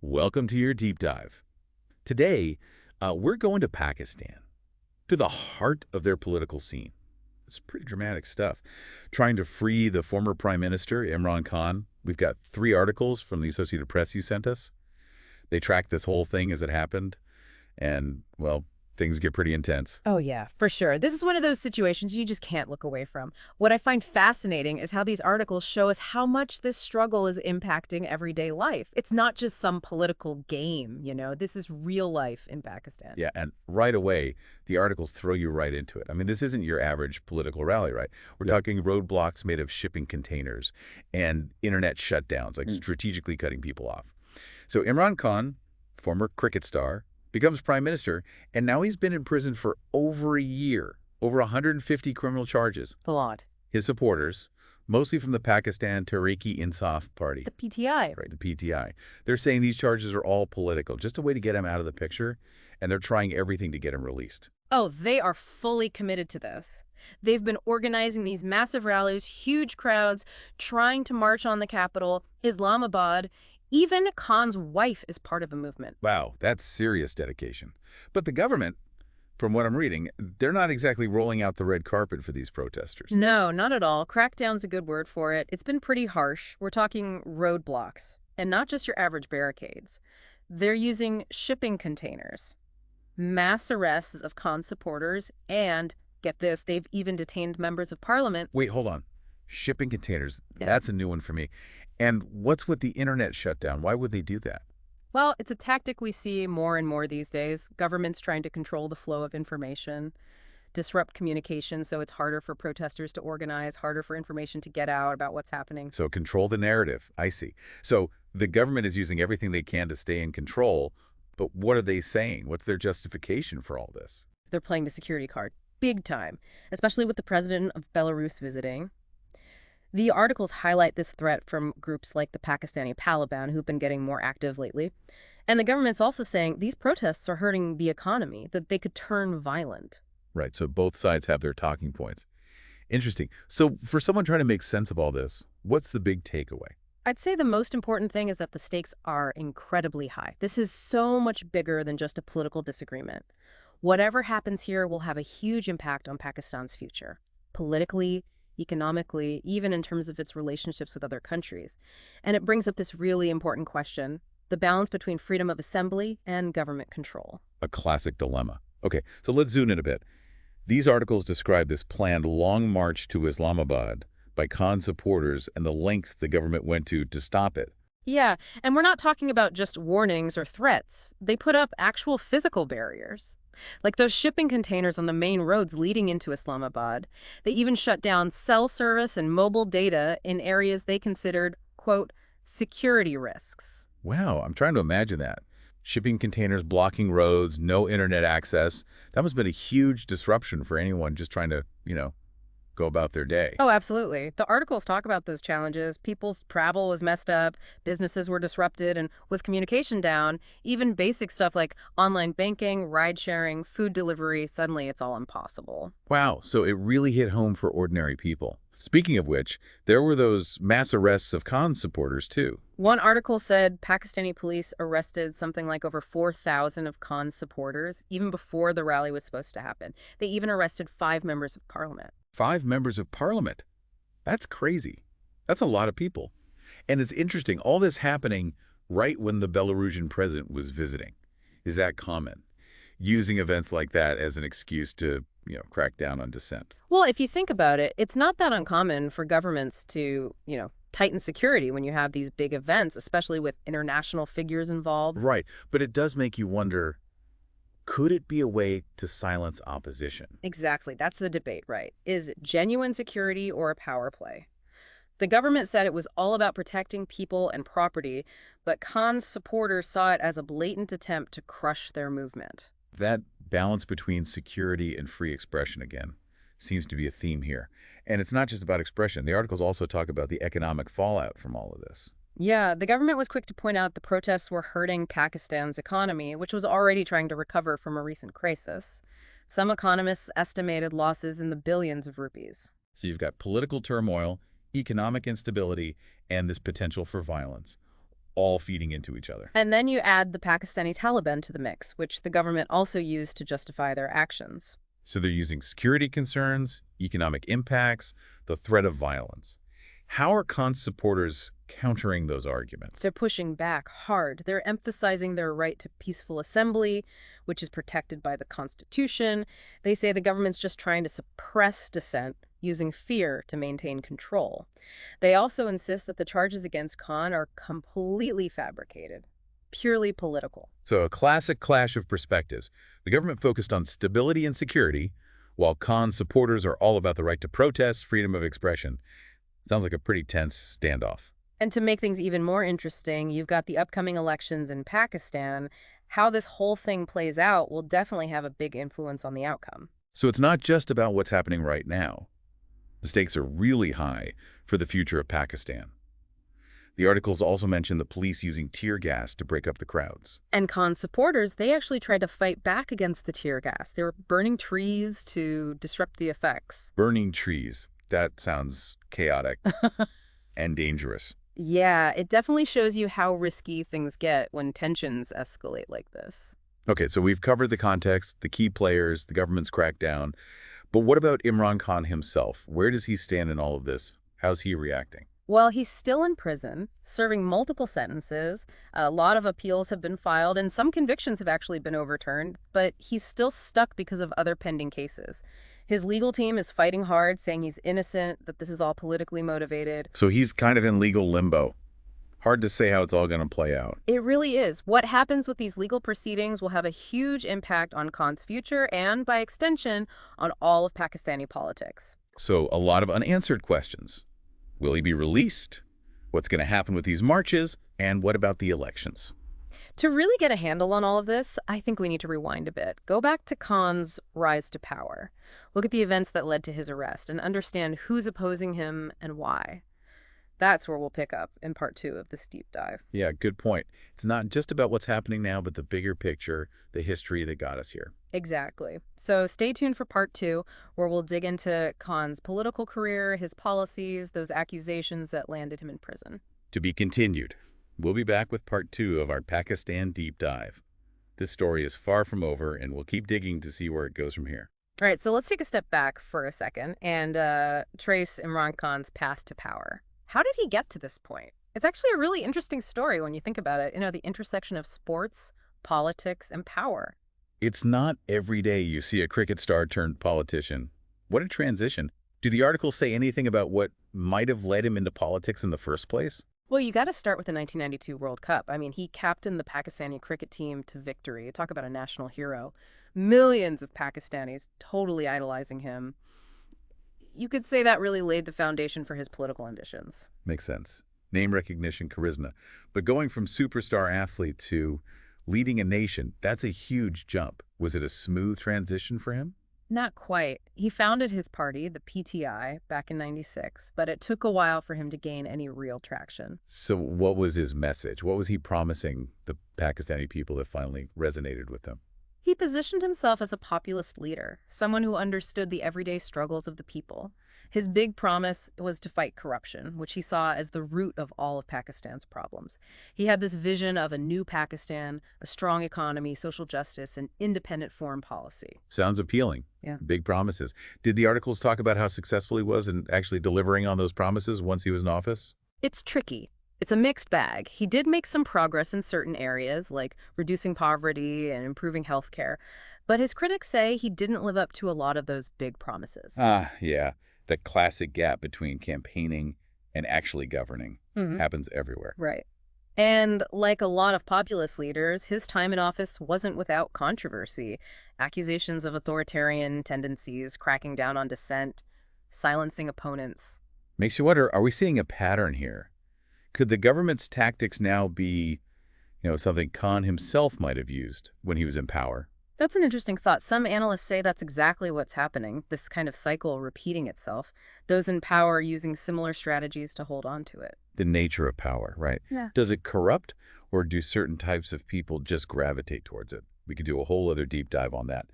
Welcome to your deep dive. Today, we're going to Pakistan, to the heart of their political scene. It's pretty dramatic stuff. Trying to free the former Prime Minister, Imran Khan. We've got 3 articles from the Associated Press you sent us. They tracked this whole thing as it happened, and, well, things get pretty intense. Oh, yeah, for sure. This is one of those situations you just can't look away from. What I find fascinating is how these articles show us how much this struggle is impacting everyday life. It's not just some political game, This is real life in Pakistan. Yeah, and right away, the articles throw you right into it. I mean, this isn't your average political rally, right? We're talking roadblocks made of shipping containers and internet shutdowns, like strategically cutting people off. So Imran Khan, former cricket star, becomes prime minister, and now he's been in prison for over a year, over 150 criminal charges. A lot. His supporters, mostly from the Pakistan Tehreek-e-Insaf Party. The PTI. Right, the PTI. They're saying these charges are all political, just a way to get him out of the picture, and they're trying everything to get him released. Oh, they are fully committed to this. They've been organizing these massive rallies, huge crowds, trying to march on the capital, Islamabad. Even Khan's wife is part of the movement. Wow, that's serious dedication. But the government, from what I'm reading, they're not exactly rolling out the red carpet for these protesters. No, not at all. Crackdown's a good word for it. It's been pretty harsh. We're talking roadblocks, and not just your average barricades. They're using shipping containers, mass arrests of Khan supporters, and, get this, they've even detained members of parliament. Wait, hold on. Shipping containers, Yeah. That's a new one for me. And what's with the internet shutdown? Why would they do that? Well, it's a tactic we see more and more these days. Governments trying to control the flow of information, disrupt communication so it's harder for protesters to organize, harder for information to get out about what's happening. So control the narrative. I see. So the government is using everything they can to stay in control, but what are they saying? What's their justification for all this? They're playing the security card big time, especially with the president of Belarus visiting. The articles highlight this threat from groups like the Pakistani Taliban, who've been getting more active lately. And the government's also saying these protests are hurting the economy, that they could turn violent. Right, so both sides have their talking points. Interesting. So for someone trying to make sense of all this, what's the big takeaway? I'd say the most important thing is that the stakes are incredibly high. This is so much bigger than just a political disagreement. Whatever happens here will have a huge impact on Pakistan's future, politically, economically, even in terms of its relationships with other countries. And it brings up this really important question, the balance between freedom of assembly and government control. A classic dilemma. Okay, so let's zoom in a bit. These articles describe this planned long march to Islamabad by Khan supporters and the lengths the government went to stop it. Yeah, and we're not talking about just warnings or threats. They put up actual physical barriers. Like those shipping containers on the main roads leading into Islamabad. They even shut down cell service and mobile data in areas they considered, quote, security risks. Wow, I'm trying to imagine that. Shipping containers blocking roads, no internet access. That must have been a huge disruption for anyone just trying to, go about their day. Oh, absolutely. The articles talk about those challenges. People's travel was messed up, businesses were disrupted, and with communication down, even basic stuff like online banking, ride-sharing, food delivery, suddenly it's all impossible. Wow, so it really hit home for ordinary people. Speaking of which, there were those mass arrests of Khan supporters, too. One article said Pakistani police arrested something like over 4,000 of Khan's supporters, even before the rally was supposed to happen. They even arrested 5 members of parliament. 5 members of parliament. That's crazy. That's a lot of people. And it's interesting, all this happening right when the Belarusian president was visiting. Is that common? Using events like that as an excuse to, crack down on dissent. Well, if you think about it, it's not that uncommon for governments to, tighten security when you have these big events, especially with international figures involved. Right, but it does make you wonder, could it be a way to silence opposition? Exactly. That's the debate, right? Is it genuine security or a power play? The government said it was all about protecting people and property, but Khan's supporters saw it as a blatant attempt to crush their movement. That balance between security and free expression, again, seems to be a theme here. And it's not just about expression. The articles also talk about the economic fallout from all of this. Yeah, the government was quick to point out the protests were hurting Pakistan's economy, which was already trying to recover from a recent crisis. Some economists estimated losses in the billions of rupees. So you've got political turmoil, economic instability, and this potential for violence, all feeding into each other. And then you add the Pakistani Taliban to the mix, which the government also used to justify their actions. So they're using security concerns, economic impacts, the threat of violence. How are Khan's supporters countering those arguments? They're pushing back hard. They're emphasizing their right to peaceful assembly, which is protected by the Constitution. They say the government's just trying to suppress dissent, using fear to maintain control. They also insist that the charges against Khan are completely fabricated, purely political. So a classic clash of perspectives. The government focused on stability and security, while Khan's supporters are all about the right to protest, freedom of expression. Sounds like a pretty tense standoff. And to make things even more interesting, you've got the upcoming elections in Pakistan. How this whole thing plays out will definitely have a big influence on the outcome. So it's not just about what's happening right now. The stakes are really high for the future of Pakistan. The articles also mention the police using tear gas to break up the crowds. And Khan's supporters, they actually tried to fight back against the tear gas. They were burning trees to disrupt the effects. Burning trees. That sounds chaotic and dangerous. Yeah, it definitely shows you how risky things get when tensions escalate like this. Okay, so we've covered the context, the key players, the government's crackdown. But what about Imran Khan himself? Where does he stand in all of this? How's he reacting? Well, he's still in prison, serving multiple sentences. A lot of appeals have been filed, and some convictions have actually been overturned, but he's still stuck because of other pending cases. His legal team is fighting hard, saying he's innocent, that this is all politically motivated. So he's kind of in legal limbo. Hard to say how it's all going to play out. It really is. What happens with these legal proceedings will have a huge impact on Khan's future and, by extension, on all of Pakistani politics. So a lot of unanswered questions. Will he be released? What's going to happen with these marches? And what about the elections? To really get a handle on all of this, I think we need to rewind a bit. Go back to Khan's rise to power. Look at the events that led to his arrest and understand who's opposing him and why. That's where we'll pick up in part 2 of this deep dive. Yeah, good point. It's not just about what's happening now, but the bigger picture, the history that got us here. Exactly. So stay tuned for part 2, where we'll dig into Khan's political career, his policies, those accusations that landed him in prison. To be continued. We'll be back with part 2 of our Pakistan deep dive. This story is far from over, and we'll keep digging to see where it goes from here. All right, so let's take a step back for a second and trace Imran Khan's path to power. How did he get to this point? It's actually a really interesting story when you think about it. You know, the intersection of sports, politics, and power. It's not every day you see a cricket star turned politician. What a transition. Do the articles say anything about what might have led him into politics in the first place? Well, you got to start with the 1992 World Cup. I mean, he captained the Pakistani cricket team to victory. Talk about a national hero. Millions of Pakistanis totally idolizing him. You could say that really laid the foundation for his political ambitions. Makes sense. Name recognition, charisma. But going from superstar athlete to leading a nation, that's a huge jump. Was it a smooth transition for him? Not quite. He founded his party, the PTI, back in '96, but it took a while for him to gain any real traction. So what was his message? What was he promising the Pakistani people that finally resonated with them? He positioned himself as a populist leader, someone who understood the everyday struggles of the people. His big promise was to fight corruption, which he saw as the root of all of Pakistan's problems. He had this vision of a new Pakistan, a strong economy, social justice, and independent foreign policy. Sounds appealing. Yeah. Big promises. Did the articles talk about how successful he was in actually delivering on those promises once he was in office? It's tricky. It's a mixed bag. He did make some progress in certain areas, like reducing poverty and improving healthcare, but his critics say he didn't live up to a lot of those big promises. Yeah. The classic gap between campaigning and actually governing happens everywhere. Right. And like a lot of populist leaders, his time in office wasn't without controversy. Accusations of authoritarian tendencies, cracking down on dissent, silencing opponents. Makes you wonder, are we seeing a pattern here? Could the government's tactics now be, something Khan himself might have used when he was in power? That's an interesting thought. Some analysts say that's exactly what's happening, this kind of cycle repeating itself. Those in power using similar strategies to hold on to it. The nature of power, right? Yeah. Does it corrupt, or do certain types of people just gravitate towards it? We could do a whole other deep dive on that.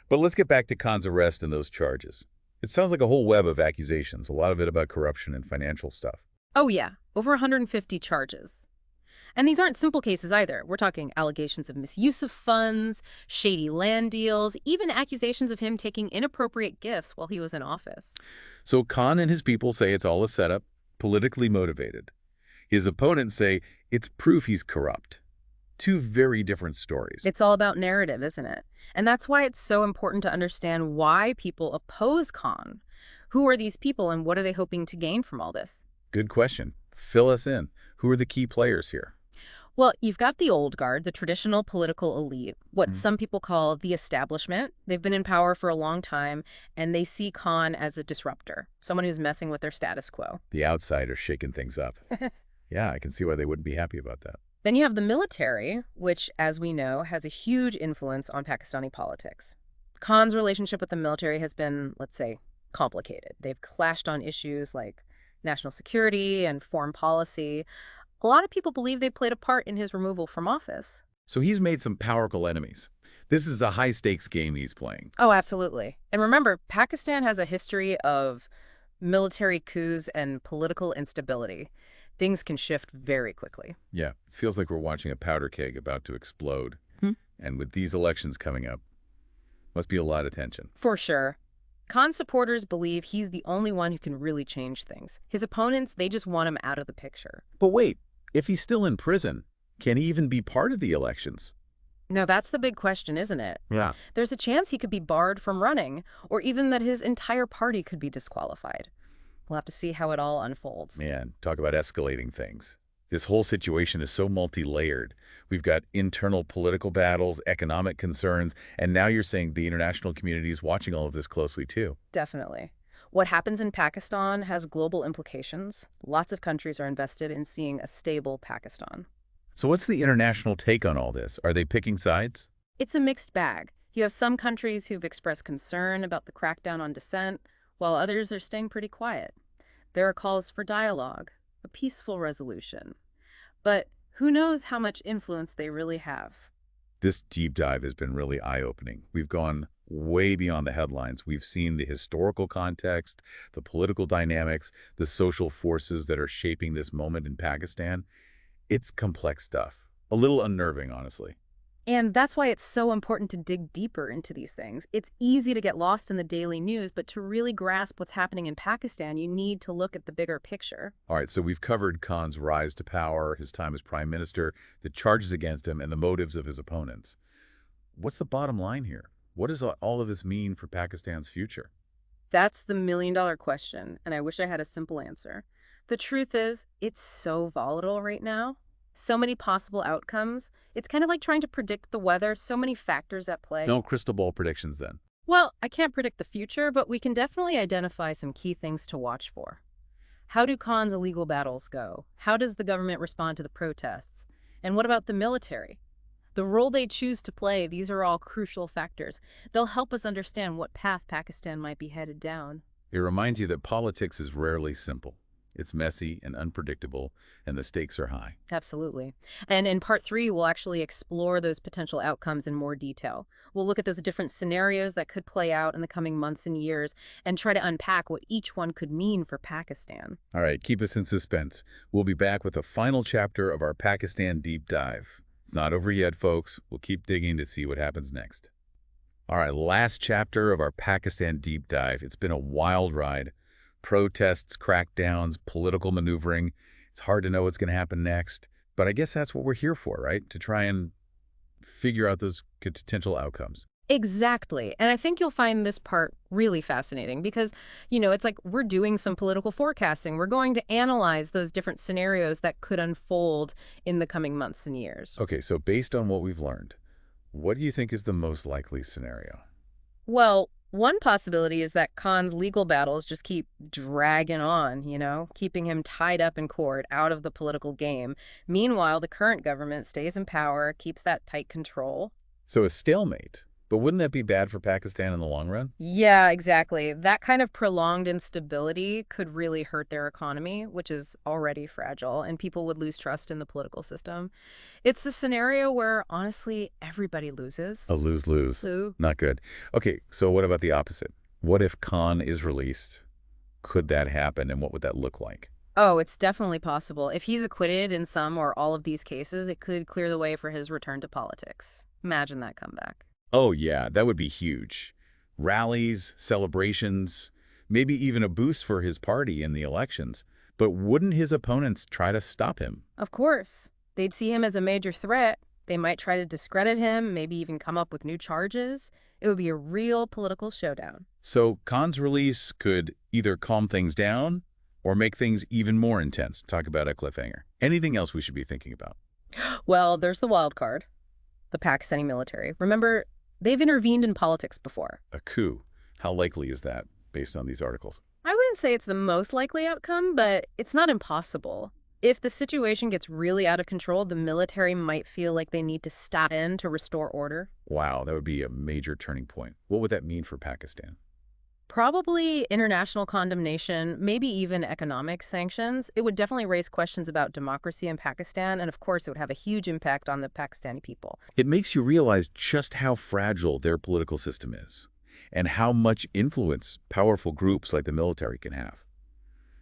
But let's get back to Khan's arrest and those charges. It sounds like a whole web of accusations, a lot of it about corruption and financial stuff. Oh, yeah. Over 150 charges. And these aren't simple cases either. We're talking allegations of misuse of funds, shady land deals, even accusations of him taking inappropriate gifts while he was in office. So Khan and his people say it's all a setup, politically motivated. His opponents say it's proof he's corrupt. Two very different stories. It's all about narrative, isn't it? And that's why it's so important to understand why people oppose Khan. Who are these people and what are they hoping to gain from all this? Good question. Fill us in. Who are the key players here? Well, you've got the old guard, the traditional political elite, what some people call the establishment. They've been in power for a long time, and they see Khan as a disruptor, someone who's messing with their status quo. The outsiders shaking things up. Yeah, I can see why they wouldn't be happy about that. Then you have the military, which, as we know, has a huge influence on Pakistani politics. Khan's relationship with the military has been, let's say, complicated. They've clashed on issues like national security and foreign policy. A lot of people believe they played a part in his removal from office. So he's made some powerful enemies. This is a high-stakes game he's playing. Oh, absolutely. And remember, Pakistan has a history of military coups and political instability. Things can shift very quickly. Yeah, it feels like we're watching a powder keg about to explode. And with these elections coming up, must be a lot of tension. For sure. Khan supporters believe he's the only one who can really change things. His opponents, they just want him out of the picture. But wait, if he's still in prison, can he even be part of the elections? No, that's the big question, isn't it? Yeah. There's a chance he could be barred from running, or even that his entire party could be disqualified. We'll have to see how it all unfolds. Man, talk about escalating things. This whole situation is so multi-layered. We've got internal political battles, economic concerns, and now you're saying the international community is watching all of this closely too. Definitely. What happens in Pakistan has global implications. Lots of countries are invested in seeing a stable Pakistan. So what's the international take on all this? Are they picking sides? It's a mixed bag. You have some countries who've expressed concern about the crackdown on dissent, while others are staying pretty quiet. There are calls for dialogue, a peaceful resolution. But who knows how much influence they really have? This deep dive has been really eye-opening. We've gone way beyond the headlines. We've seen the historical context, the political dynamics, the social forces that are shaping this moment in Pakistan. It's complex stuff. A little unnerving, honestly. And that's why it's so important to dig deeper into these things. It's easy to get lost in the daily news, but to really grasp what's happening in Pakistan, you need to look at the bigger picture. All right, so we've covered Khan's rise to power, his time as prime minister, the charges against him, and the motives of his opponents. What's the bottom line here? What does all of this mean for Pakistan's future? That's the million-dollar question, and I wish I had a simple answer. The truth is, it's so volatile right now. So many possible outcomes. It's kind of like trying to predict the weather, so many factors at play. No crystal ball predictions then. Well, I can't predict the future, but we can definitely identify some key things to watch for. How do Khan's illegal battles go? How does the government respond to the protests? And what about the military? The role they choose to play, these are all crucial factors. They'll help us understand what path Pakistan might be headed down. It reminds you that politics is rarely simple. It's messy and unpredictable, and the stakes are high. Absolutely. And in part 3, we'll actually explore those potential outcomes in more detail. We'll look at those different scenarios that could play out in the coming months and years and try to unpack what each one could mean for Pakistan. All right, keep us in suspense. We'll be back with the final chapter of our Pakistan deep dive. It's not over yet, folks. We'll keep digging to see what happens next. All right, last chapter of our Pakistan deep dive. It's been a wild ride. Protests, crackdowns, political maneuvering. It's hard to know what's going to happen next. But I guess that's what we're here for, right? To try and figure out those potential outcomes. Exactly. And I think you'll find this part really fascinating because, it's like we're doing some political forecasting. We're going to analyze those different scenarios that could unfold in the coming months and years. Okay, so based on what we've learned, what do you think is the most likely scenario? Well, one possibility is that Khan's legal battles just keep dragging on, keeping him tied up in court, out of the political game. Meanwhile, the current government stays in power, keeps that tight control. So a stalemate. But wouldn't that be bad for Pakistan in the long run? Yeah, exactly. That kind of prolonged instability could really hurt their economy, which is already fragile, and people would lose trust in the political system. It's a scenario where, honestly, everybody loses. A lose-lose. Not good. Okay, so what about the opposite? What if Khan is released? Could that happen, and what would that look like? Oh, it's definitely possible. If he's acquitted in some or all of these cases, it could clear the way for his return to politics. Imagine that comeback. Oh yeah, that would be huge. Rallies, celebrations, maybe even a boost for his party in the elections. But wouldn't his opponents try to stop him? Of course. They'd see him as a major threat. They might try to discredit him, maybe even come up with new charges. It would be a real political showdown. So Khan's release could either calm things down or make things even more intense. Talk about a cliffhanger. Anything else we should be thinking about? Well, there's the wild card, the Pakistani military. Remember, they've intervened in politics before. A coup. How likely is that based on these articles? I wouldn't say it's the most likely outcome, but it's not impossible. If the situation gets really out of control, the military might feel like they need to step in to restore order. Wow, that would be a major turning point. What would that mean for Pakistan? Probably international condemnation, maybe even economic sanctions. It would definitely raise questions about democracy in Pakistan, and of course, it would have a huge impact on the Pakistani people. It makes you realize just how fragile their political system is and how much influence powerful groups like the military can have.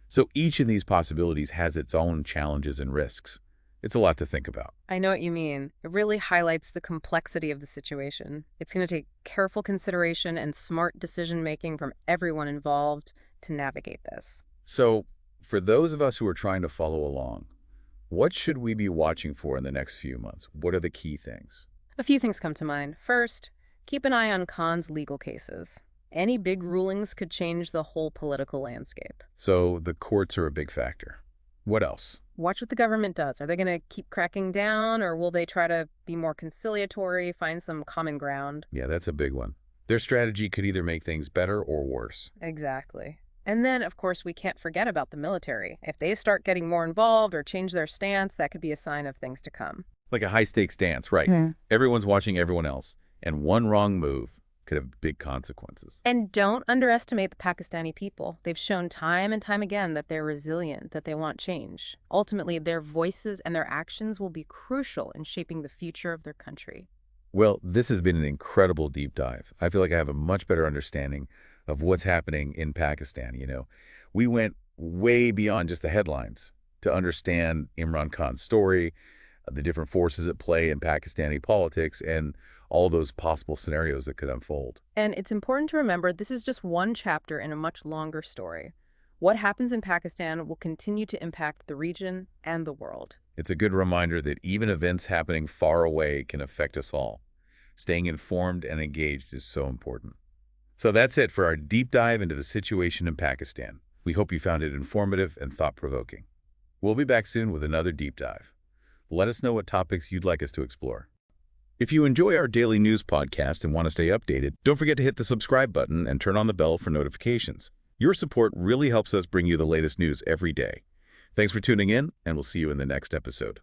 So each of these possibilities has its own challenges and risks. It's a lot to think about. I know what you mean. It really highlights the complexity of the situation. It's going to take careful consideration and smart decision-making from everyone involved to navigate this. So for those of us who are trying to follow along, what should we be watching for in the next few months? What are the key things? A few things come to mind. First, keep an eye on Khan's legal cases. Any big rulings could change the whole political landscape. So the courts are a big factor. What else? Watch what the government does. Are they going to keep cracking down, or will they try to be more conciliatory, find some common ground? Yeah, that's a big one. Their strategy could either make things better or worse. Exactly. And then, of course, we can't forget about the military. If they start getting more involved or change their stance, that could be a sign of things to come. Like a high-stakes dance, right? Yeah. Everyone's watching everyone else, and one wrong move could have big consequences. And don't underestimate the Pakistani people. They've shown time and time again that they're resilient, that they want change. Ultimately, their voices and their actions will be crucial in shaping the future of their country. Well, this has been an incredible deep dive. I feel like I have a much better understanding of what's happening in Pakistan. We went way beyond just the headlines to understand Imran Khan's story, the different forces at play in Pakistani politics, and all those possible scenarios that could unfold. And it's important to remember this is just one chapter in a much longer story. What happens in Pakistan will continue to impact the region and the world. It's a good reminder that even events happening far away can affect us all. Staying informed and engaged is so important. So that's it for our deep dive into the situation in Pakistan. We hope you found it informative and thought-provoking. We'll be back soon with another deep dive. Let us know what topics you'd like us to explore. If you enjoy our daily news podcast and want to stay updated, don't forget to hit the subscribe button and turn on the bell for notifications. Your support really helps us bring you the latest news every day. Thanks for tuning in, and we'll see you in the next episode.